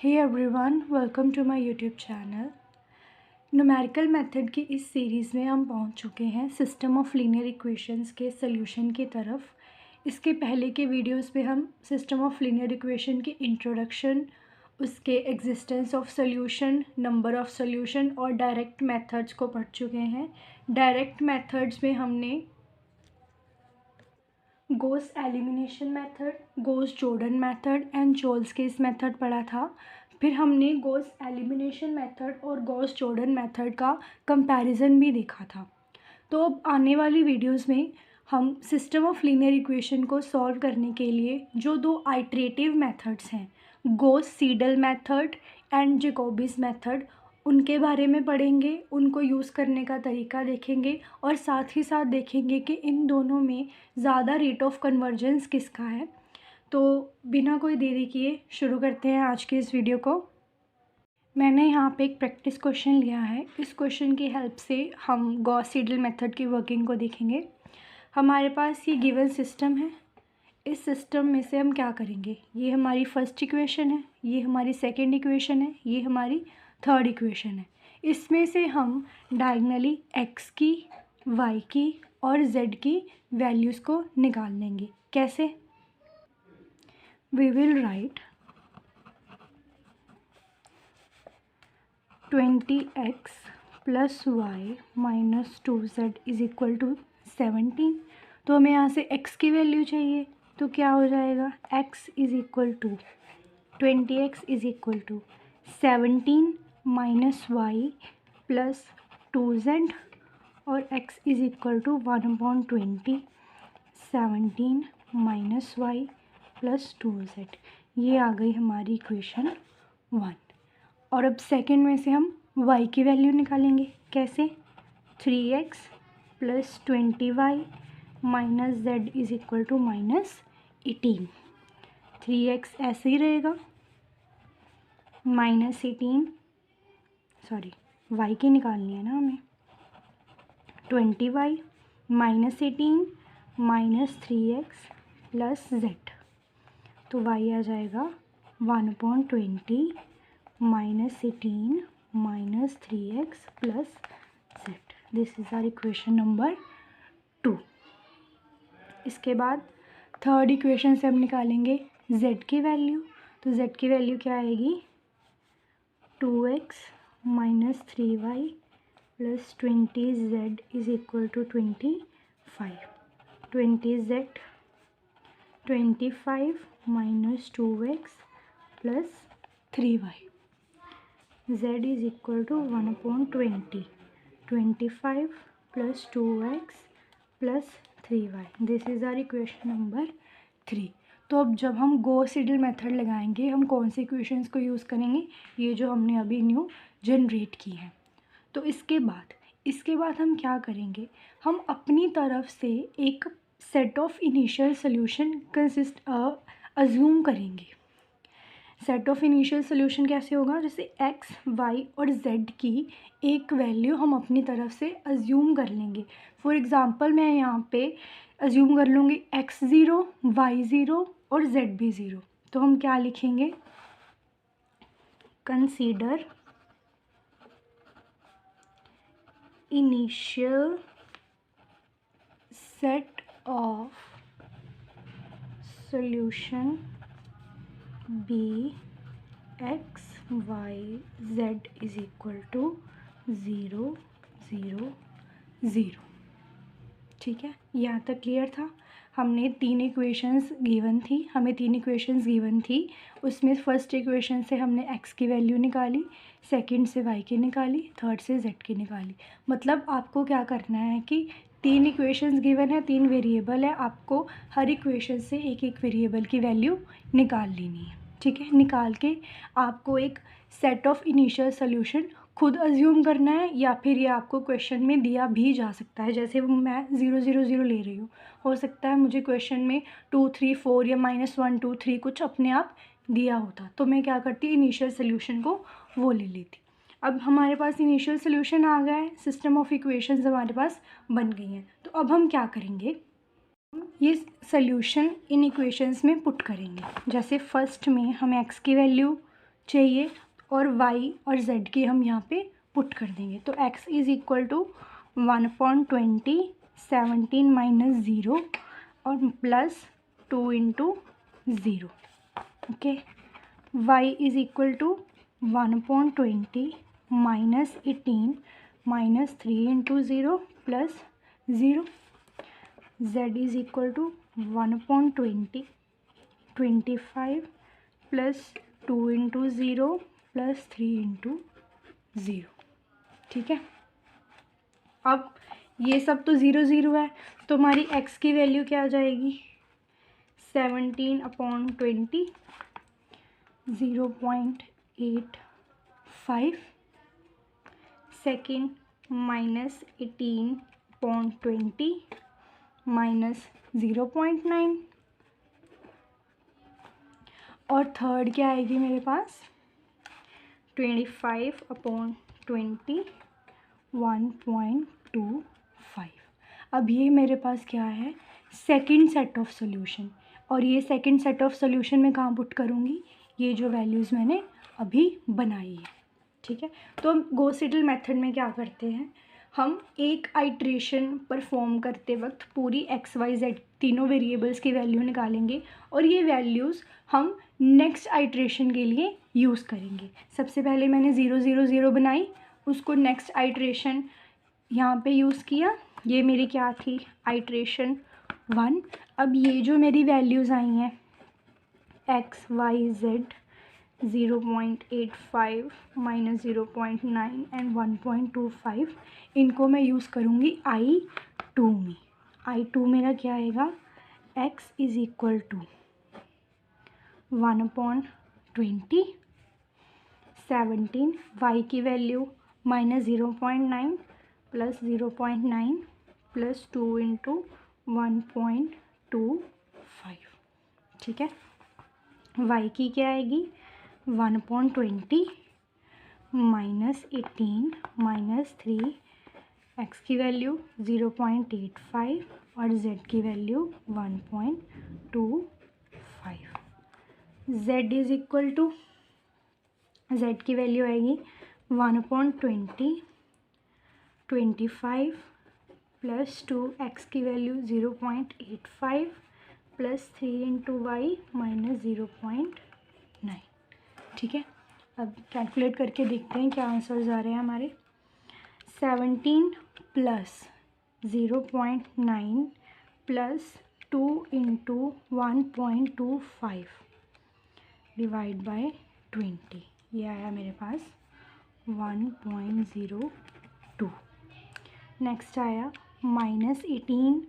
Hey everyone, welcome to my YouTube channel. Numerical method की इस series में हम पहुंच चुके हैं सिस्टम ऑफ लीनियर इक्वेशंस के सॉल्यूशन की तरफ। इसके पहले के वीडियोस में हम सिस्टम ऑफ लीनियर इक्वेशन के इंट्रोडक्शन, उसके existence of solution, number of solution और डायरेक्ट मेथड्स को पढ़ चुके हैं। डायरेक्ट मेथड्स में हमने Gauss elimination method, Gauss Jordan method and Cholesky's method पढ़ा था। फिर हमने गॉस एलिमिनेशन मेथड और गॉस जॉर्डन मेथड का कंपैरिजन भी देखा था। तो अब आने वाली वीडियोस में हम सिस्टम ऑफ लीनियर इक्वेशन को सॉल्व करने के लिए जो दो आइटरेटिव मेथड्स हैं, Gauss Seidel method and Jacobi's method, उनके बारे में पढ़ेंगे, उनको यूज़ करने का तरीका देखेंगे और साथ ही साथ देखेंगे कि इन दोनों में ज़्यादा रेट ऑफ कन्वर्जेंस किसका है। तो बिना कोई देरी किए शुरू करते हैं आज के इस वीडियो को। मैंने यहाँ पे एक प्रैक्टिस क्वेश्चन लिया है। इस क्वेश्चन की हेल्प से हम गॉस सीडल मेथड की वर्किंग को देखेंगे। हमारे पास ये गिवन सिस्टम है। इस सिस्टम में से हम क्या करेंगे, ये हमारी फर्स्ट इक्वेशन है, ये हमारी सेकंड इक्वेशन है, ये हमारी थर्ड इक्वेशन है। इसमें से हम डायगनली x की, y की और z की वैल्यूज़ को निकाल लेंगे। कैसे? We will write 20x plus y minus 2z is equal to 17। तो हमें यहाँ से x की वैल्यू चाहिए, तो क्या हो जाएगा, x is equal to 20x is equal to 17 minus y plus 2z और x is equal to 1/20 17 minus y plus 2z। ये आ गई हमारी इक्वेशन 1। और अब सेकंड में से हम y की वैल्यू निकालेंगे। कैसे? 3x plus 20y minus z is equal to -18। 3x ऐसे ही रहेगा, -18, सॉरी y की निकालनी है ना हमें, 20y minus 18 minus 3x plus z। तो y आ जाएगा 1/20 minus 18 minus 3x plus z। This is our equation number 2। इसके बाद थर्ड इक्वेशन से हम निकालेंगे z की वैल्यू। तो z की वैल्यू क्या आएगी, 2x minus 3y plus 20z is equal to 25। 20z 25 minus 2x plus 3y, z is equal to 1/20, 25 plus 2x plus 3y। This is our equation number 3। तो अब जब हम गॉस सीडल मेथड लगाएंगे, हम कौन सी इक्वेशंस को यूज़ करेंगे, ये जो हमने अभी न्यू जनरेट की है। तो इसके बाद हम क्या करेंगे, हम अपनी तरफ से एक set of initial solution assume करेंगे। सेट ऑफ इनिशियल सोल्यूशन कैसे होगा, जैसे x, y और z की एक वैल्यू हम अपनी तरफ से अज्यूम कर लेंगे। फॉर एग्ज़ाम्पल मैं यहाँ पे अज्यूम कर लूँगी x 0, y 0 और z भी 0। तो हम क्या लिखेंगे, consider initial set of solution be x y z is equal to 0 0 0। ठीक है, यहाँ तक क्लियर था। हमने तीन इक्वेशंस गिवन थी, उसमें फर्स्ट इक्वेशन से हमने x की वैल्यू निकाली, सेकंड से y की निकाली, थर्ड से z की निकाली। मतलब आपको क्या करना है कि तीन इक्वेशंस गिवन है, तीन वेरिएबल है, आपको हर इक्वेशन से एक एक वेरिएबल की वैल्यू निकाल लेनी है। ठीक है, निकाल के आपको एक सेट ऑफ इनिशियल सोल्यूशन खुद अज्यूम करना है, या फिर ये आपको क्वेश्चन में दिया भी जा सकता है। जैसे मैं 0 0 0 ले रही हूँ, हो सकता है मुझे क्वेश्चन में 2 3 4 या -1 2 3 कुछ अपने आप दिया होता, तो मैं क्या करती, इनिशियल सोल्यूशन को वो ले लेती। अब हमारे पास इनिशियल सोल्यूशन आ गया है, सिस्टम ऑफ इक्वेशंस हमारे पास बन गई हैं। तो अब हम क्या करेंगे, ये सोल्यूशन इन इक्वेशंस में पुट करेंगे। जैसे फर्स्ट में हम x की वैल्यू चाहिए और y और z की हम यहाँ पे पुट कर देंगे। तो x is equal to 1/20 17 minus 0 और plus 2 into 0। Okay, y is equal to 1/20 minus 18 minus 3 into 0 plus 0। z is equal to 1/20 25 plus 2 into 0 plus 3 into 0। ठीक है, अब ये सब तो 0 0 है, तो हमारी x की वैल्यू क्या आ जाएगी? 17/20 0.85 सेकेंड माइनस 18/20 माइनस 0.9 और थर्ड क्या आएगी मेरे पास? 25/20 1.25। अब ये मेरे पास क्या है? सेकंड सेट ऑफ सॉल्यूशन, और ये सेकंड सेट ऑफ सॉल्यूशन में कहाँ पुट करूँगी? ये जो वैल्यूज़ मैंने अभी बनाई है। ठीक है, तो हम गॉस सीडल मेथड में क्या करते हैं, हम एक आइट्रेशन परफॉर्म करते वक्त पूरी x y z तीनों वेरिएबल्स की वैल्यू निकालेंगे और ये वैल्यूज़ हम नेक्स्ट आइट्रेशन के लिए यूज़ करेंगे। सबसे पहले मैंने 0 0 0 बनाई, उसको नेक्स्ट आइट्रेशन यहाँ पे यूज़ किया, ये मेरी क्या थी? आइट्रेशन 1। अब ये जो मेरी वैल्यूज़ आई हैं x y z 0.85 minus 0.9 and 1.25, इनको मैं यूज़ करूँगी I2 में। I2 मेरा क्या आएगा? x is equal to 1/20 17, y की value minus 0.9 plus 0.9 plus 2 into 1.25। ठीक है, y की क्या आएगी? 1/20 माइनस 18 माइनस 3, x की वैल्यू 0.85 और z की value 1.25। z is equal to, z की वैल्यू आएगी 1/20 25 प्लस 2, x की value 0.85 plus 3 into y minus 0.9। ठीक है, अब कैलकुलेट करके देखते हैं क्या आंसर्स आ रहे हैं हमारे। 17 plus 0.9 plus 2 into 1.25 divide by 20, ये आया मेरे पास 1.02। नेक्स्ट आया minus 18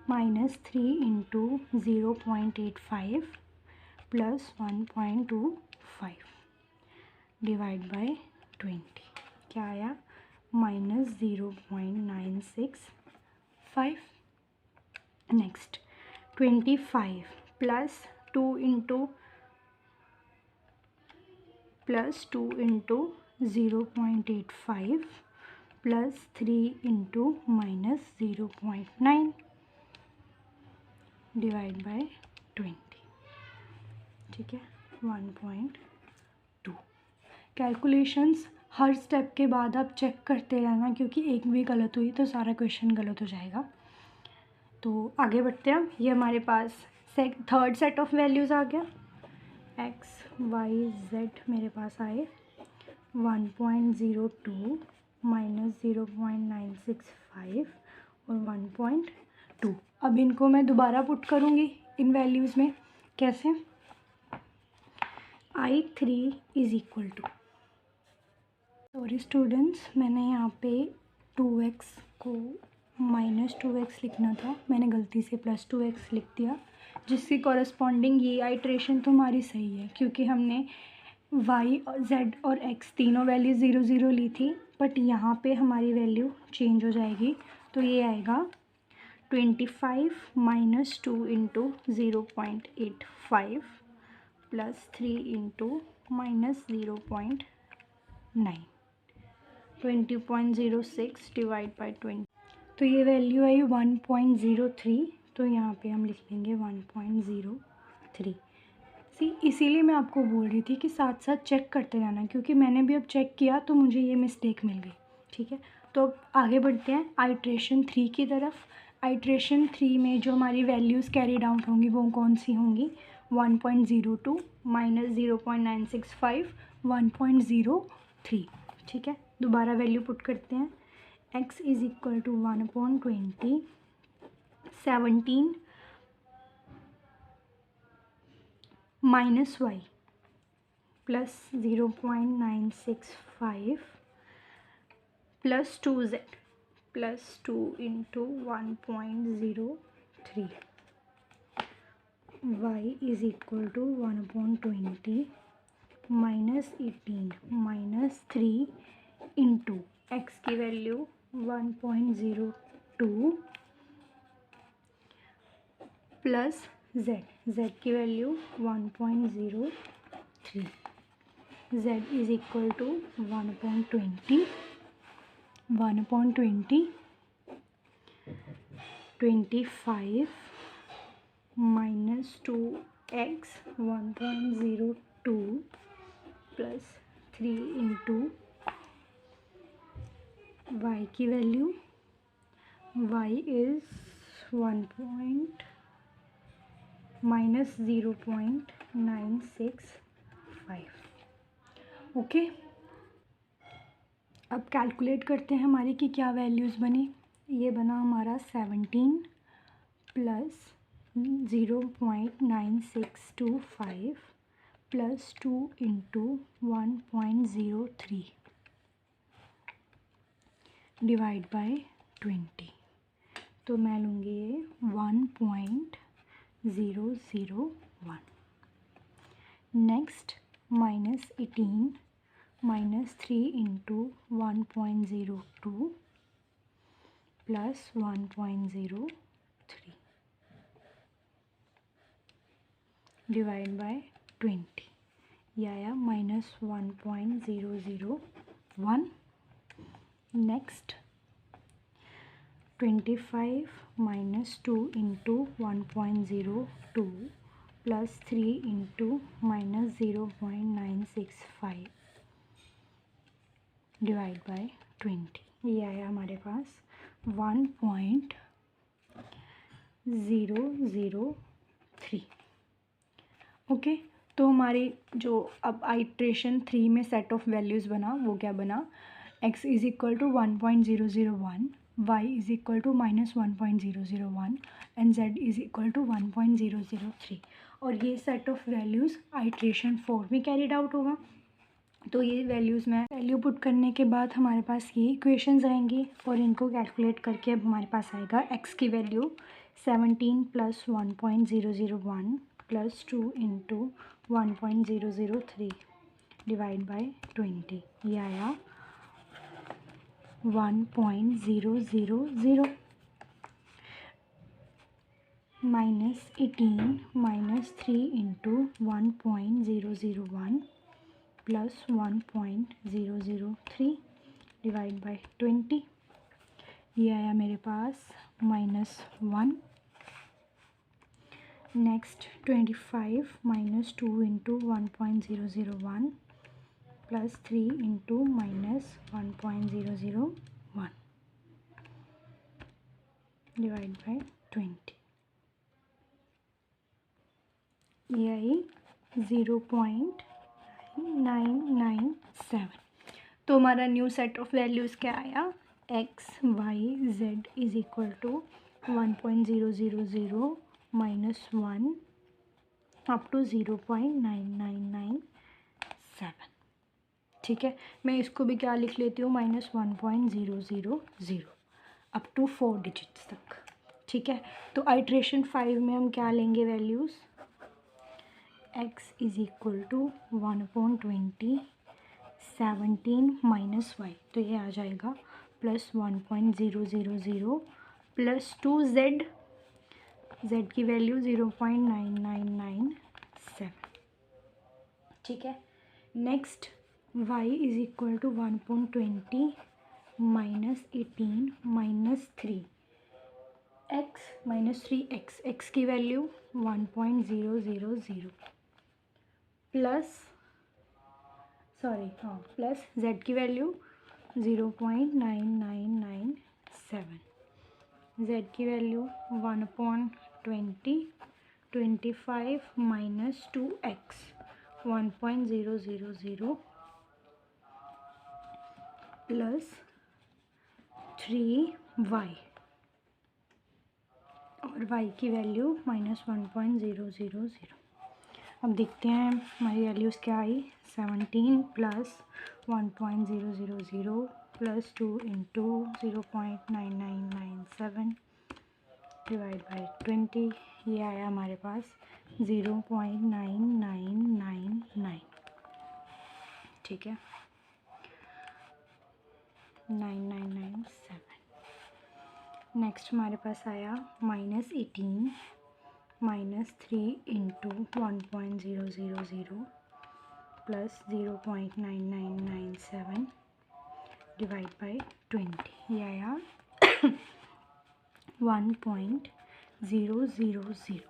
minus 3 into 0.85 plus 1.25 divide by 20, क्या आया? Minus 0.965। Next 25 plus 2 into 0.85 plus 3 into minus 0.9 divide by 20। ठीक है, 1.2। कैलकुलेशंस हर स्टेप के बाद आप चेक करते रहना, क्योंकि एक भी गलत हुई तो सारा क्वेश्चन गलत हो जाएगा। तो आगे बढ़ते हैं। ये हमारे पास थर्ड सेट ऑफ वैल्यूज़ आ गया, x y z मेरे पास आए 1.02 माइनस 0.965 और 1.2। अब इनको मैं दोबारा पुट करूँगी इन वैल्यूज़ में। कैसे? I3 is equal to, sorry students, मैंने यहाँ पे 2x को माइनस 2x लिखना था, मैंने गलती से प्लस 2x लिख दिया, जिसकी कॉरस्पॉन्डिंग ये आइट्रेशन तो हमारी सही है, क्योंकि हमने y और z और x तीनों वैल्यू 0 0 ली थी, बट यहाँ पे हमारी वैल्यू चेंज हो जाएगी। तो ये आएगा 25 minus 2 into 0.85 plus 3 into minus 0.9, 20.06 divide by 20। तो ये वैल्यू आई 1.03, तो यहाँ पे हम लिख लेंगे 1.03। इसीलिए मैं आपको बोल रही थी कि साथ साथ चेक करते रहना, क्योंकि मैंने भी अब चेक किया तो मुझे ये मिस्टेक मिल गई। ठीक है, तो अब आगे बढ़ते हैं आइट्रेशन 3 की तरफ। आइट्रेशन 3 में जो हमारी वैल्यूज़ कैरीड आउट होंगी वो कौन सी होंगी? 1.02 माइनस 0.965 1.03। ठीक है, दोबारा वैल्यू पुट करते हैं। x is equal to 1/20 17 minus y plus 0.965 plus 2z plus 2 into 1.03 y is equal to 1/20 minus 18 minus 3 into x की वैल्यू 1.02 प्लस z की value 1.03 z is equal to 1/20 25 minus 2x 1.02 plus 3 into y की value y is minus 0.965। Okay, अब calculate करते हैं हमारी कि क्या values बनी। ये बना हमारा 17 plus 0.9625 plus 2 into 1.03 divide by 20। तो मैं लूँगी ये 1.001। Next minus 18 minus 3 into 1.02 plus 1.03 divide by 20। ये आया minus 1.001। Next 25 minus 2 into 1.02 plus 3 into minus 0.965 divide by 20। ये आया हमारे पास 1.003। ओके, तो हमारी जो अब आइट्रेशन 3 में सेट ऑफ वैल्यूज़ बना वो क्या बना? x is equal to 1.001, y is equal to minus 1.001 and z is equal to 1.003। और ये सेट ऑफ वैल्यूज़ आइट्रेशन 4 में कैरिड आउट होगा। तो ये वैल्यूज़ में वैल्यू पुट करने के बाद हमारे पास ये इक्वेशंस आएंगी और इनको कैलकुलेट करके अब हमारे पास आएगा x की value 17 plus 1.001 plus 2 into 1.003 divide by 20। ये आया 1.000 minus 18 minus 3 into 1.001 plus 1.003 divide by 20। ये आया मेरे पास -1। Next 25 minus 2 into 1.001 plus 3 into minus 1.001 divide by 20। ये आई 0.997। तो हमारा न्यू सेट ऑफ वैल्यूज़ क्या आया? x y z is equal to 1.000 minus 1 up to 0.9997। ठीक है, मैं इसको भी क्या लिख लेती हूँ? -1.000 अप टू 4 डिजिट्स तक। ठीक है, तो आइट्रेशन 5 में हम क्या लेंगे values? x is equal to 1/20 17 minus y, तो ये आ जाएगा प्लस 1.000 प्लस 2z, z की वैल्यू 0.9997। ठीक है, next y is equal to 1/20 minus 18 minus 3 x minus 3x, x की वैल्यू 1.000 प्लस z की वैल्यू 0.9997, z की value 1/20, 25 minus 2x 1.000 plus 3y और y की वैल्यू -1.000। अब देखते हैं हमारी वैल्यूज़ क्या आई। 17 plus 1.000 plus 2 into 0.9997 divide by 20, ये आया हमारे पास 0.9999। ठीक है, 9997। नेक्स्ट हमारे पास आया -18 minus 3 into 1.000 plus 0.9997 divide by 20, ये आया 1.000।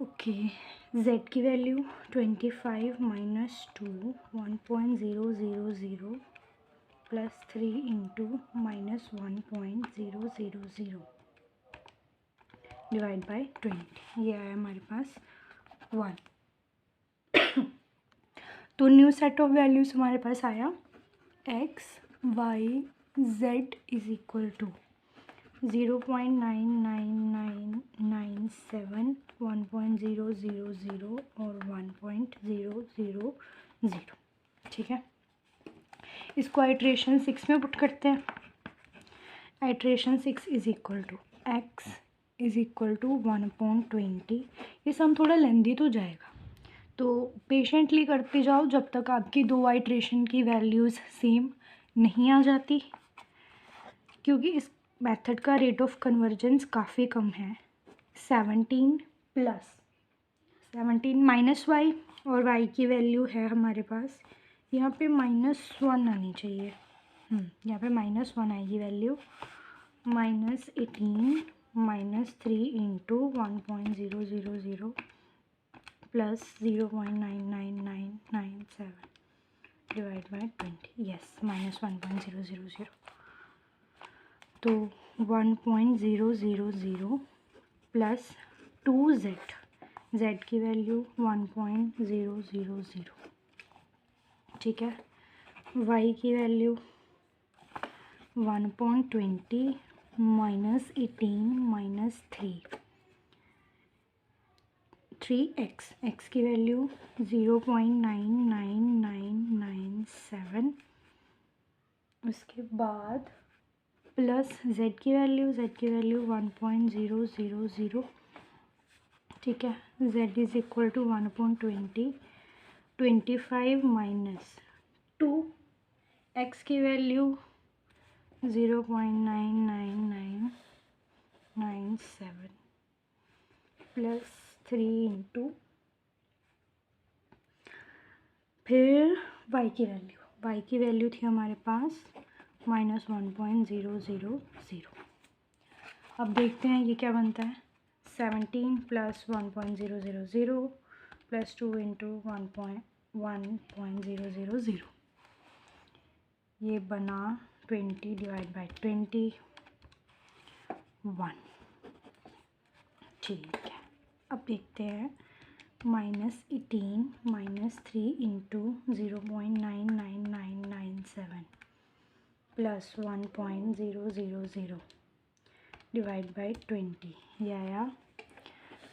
ओके, z की value 25 minus 2 1.000 plus 3 into minus 1.000 divide by 20, ये आया हमारे पास 1। तो न्यू सेट ऑफ वैल्यूज़ हमारे पास आया x y z is equal to 0.9997, 1.000 और 1.000। ठीक है, इसको आइट्रेशन 6 में पुट करते हैं। Iteration 6 is equal to x is equal to 1/20। ये सम थोड़ा लेंदी तो जाएगा, तो पेशेंटली करते जाओ जब तक आपकी दो आइट्रेशन की वैल्यूज़ सेम नहीं आ जाती, क्योंकि इस मेथड का रेट ऑफ कन्वर्जेंस काफ़ी कम है। 17 माइनस वाई और y की वैल्यू है हमारे पास यहाँ पे -1 आनी चाहिए। यहाँ पे -1 आएगी value. -18 minus 3 into 1.000 plus 0.99997 divide by 20, yes -1.000। तो 1.000 प्लस 2z, z की वैल्यू 1.000। ठीक है, y की value 1.20 minus 18 minus 3x, x की वैल्यू 0.99997, उसके बाद प्लस z की वैल्यू 1.000। ठीक है, z is equal to 1/20, 25 minus 2, x की वैल्यू 0.99997 प्लस 3 इंटू फिर y की वैल्यू थी हमारे पास -1.000। अब देखते हैं ये क्या बनता है। 17 प्लस 1.000 प्लस 2 इंटू 1.000, ये बना 20 डिवाइड बाई 20 1। ठीक है, अब देखते हैं -18 minus 3 into 0.99997 plus 1.000 divide by 20, ये आया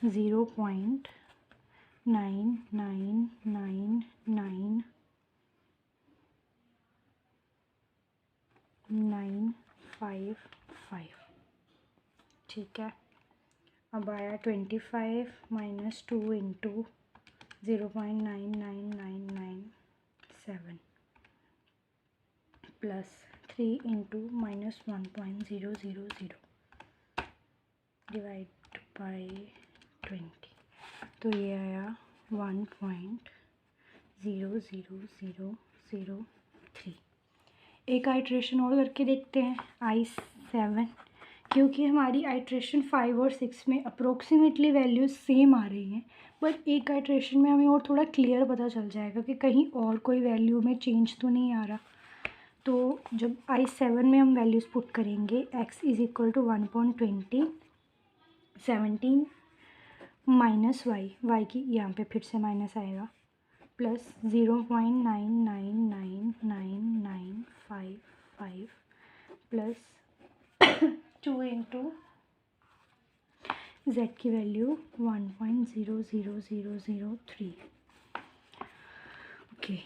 0.9999955। ठीक है, अब आया 25 minus 2 into 0.9997 plus 3 into minus 1.000 divide by 20, तो ये आया 1.00003। एक आइट्रेशन और करके देखते हैं, I7, क्योंकि हमारी आइट्रेशन 5 और 6 में अप्रोक्सीमेटली वैल्यूज़ सेम आ रही हैं, पर एक आइट्रेशन में हमें और थोड़ा क्लियर पता चल जाएगा कि कहीं और कोई वैल्यू में चेंज तो नहीं आ रहा। तो जब I7 में हम वैल्यूज़ पुट करेंगे x is equal to 1.20 17 minus y की यहाँ पे फिर से माइनस आएगा प्लस 0.99999955 प्लस 2 इंटू z की वैल्यू 1.00003 ओके,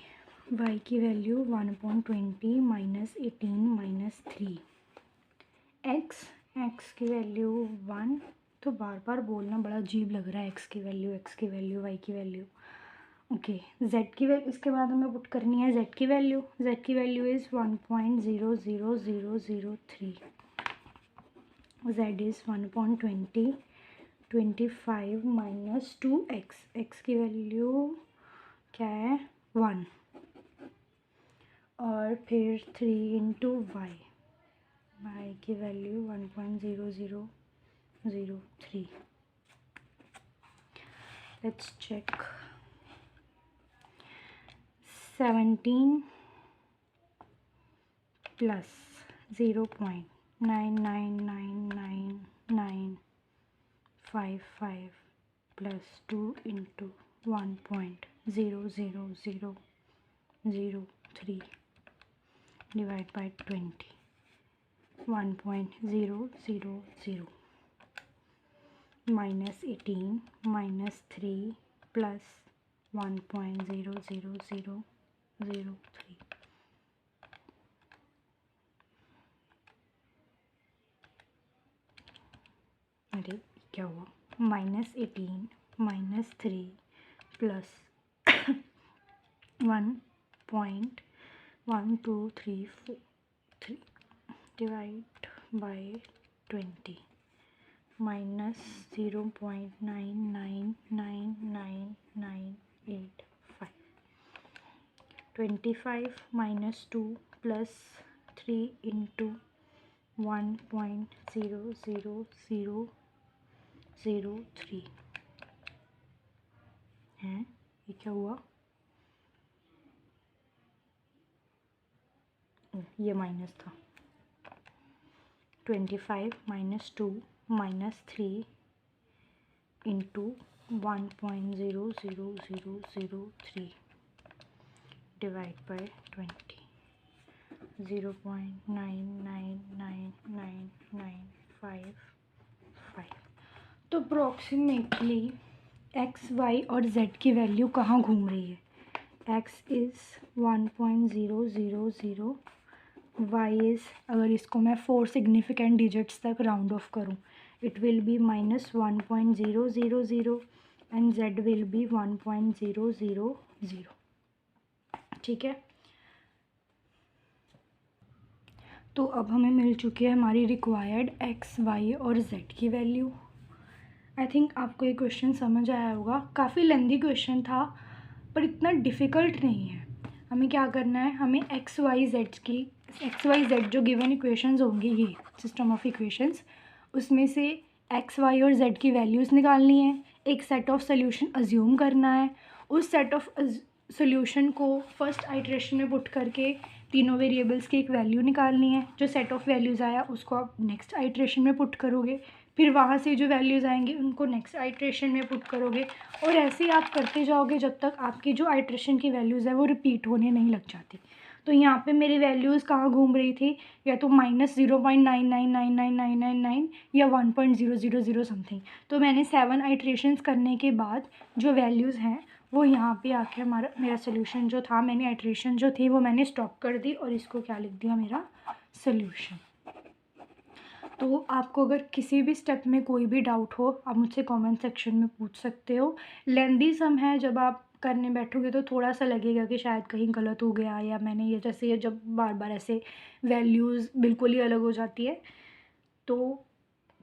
y की वैल्यू 1.20 माइनस 18 माइनस 3 x की वैल्यू 1, तो बार बार बोलना बड़ा अजीब लग रहा है, x की वैल्यू y की वैल्यू। ओके, z की वैल्यू इसके बाद हमें पुट करनी है z की value is 1.00003, z is 1.20 25 minus 2x, x की वैल्यू क्या है 1 और फिर 3 इंटू y की value 1.0003। Let's check 17 plus 0.999955 plus 2 into 1.00003 divide by 20 1.000 minus 18 minus 3 plus 1.00003। अरे क्या हुआ, minus 18 minus 3 plus 1.12343 divide by 20 minus 0.999985 25 minus 2 plus 3 into 1.00003 है। ये क्या हुआ, ये माइनस था। 25 minus 2 minus 3 into 1.00003 divide by 20 0.999995। तो अप्रॉक्सीमेटली एक्स वाई और जेड की वैल्यू कहाँ घूम रही है, एक्स इज़ 1.000, वाई इज़, अगर इसको मैं 4 सिग्निफिकेंट डिजिट्स तक राउंड ऑफ करूँ it will be -1.000 and Z will be 1.000। ठीक है, तो अब हमें मिल चुकी है हमारी रिक्वायर्ड एक्स वाई और जेड की वैल्यू। आई थिंक आपको ये क्वेश्चन समझ आया होगा, काफ़ी लेंदी क्वेश्चन था पर इतना डिफ़िकल्ट नहीं है। हमें क्या करना है, हमें एक्स वाई जेड जो गिवन इक्वेशंस होंगी, ये सिस्टम ऑफ इक्वेशंस, उसमें से एक्स वाई और जेड की वैल्यूज़ निकालनी है, एक सेट ऑफ सोल्यूशन अज्यूम करना है, उस सेट ऑफ सोल्यूशन को फर्स्ट आइट्रेशन में पुट करके तीनों वेरिएबल्स की एक वैल्यू निकालनी है। जो सेट ऑफ वैल्यूज़ आया उसको आप नेक्स्ट आइट्रेशन में पुट करोगे, फिर वहाँ से जो वैल्यूज़ आएंगे उनको नेक्स्ट आइट्रेशन में पुट करोगे, और ऐसे ही आप करते जाओगे जब तक आपकी जो आइट्रेशन की वैल्यूज़ है वो रिपीट होने नहीं लग जाती। तो यहाँ पे मेरी वैल्यूज़ कहाँ घूम रही थी, या तो -0.999999 या 1.000 समथिंग। तो मैंने 7 आइट्रेशंस करने के बाद जो वैल्यूज़ हैं वो यहाँ पे आके मेरा सोल्यूशन जो था, मैंने आइट्रेशन जो थी वो मैंने स्टॉप कर दी और इसको क्या लिख दिया, मेरा सोल्यूशन। तो आपको अगर किसी भी स्टेप में कोई भी डाउट हो आप मुझसे कमेंट सेक्शन में पूछ सकते हो। लेंदी सम है, जब आप करने बैठोगे तो थोड़ा सा लगेगा कि शायद कहीं गलत हो गया, या मैंने ये जैसे ये जब बार बार ऐसे वैल्यूज़ बिल्कुल ही अलग हो जाती है, तो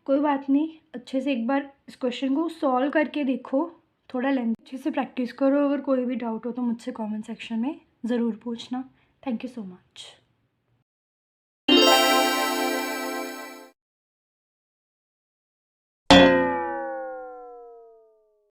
कोई बात नहीं, अच्छे से एक बार इस क्वेश्चन को सॉल्व करके देखो, थोड़ा लेंथ अच्छे से प्रैक्टिस करो। अगर कोई भी डाउट हो तो मुझसे कमेंट सेक्शन में ज़रूर पूछना। Thank you so much.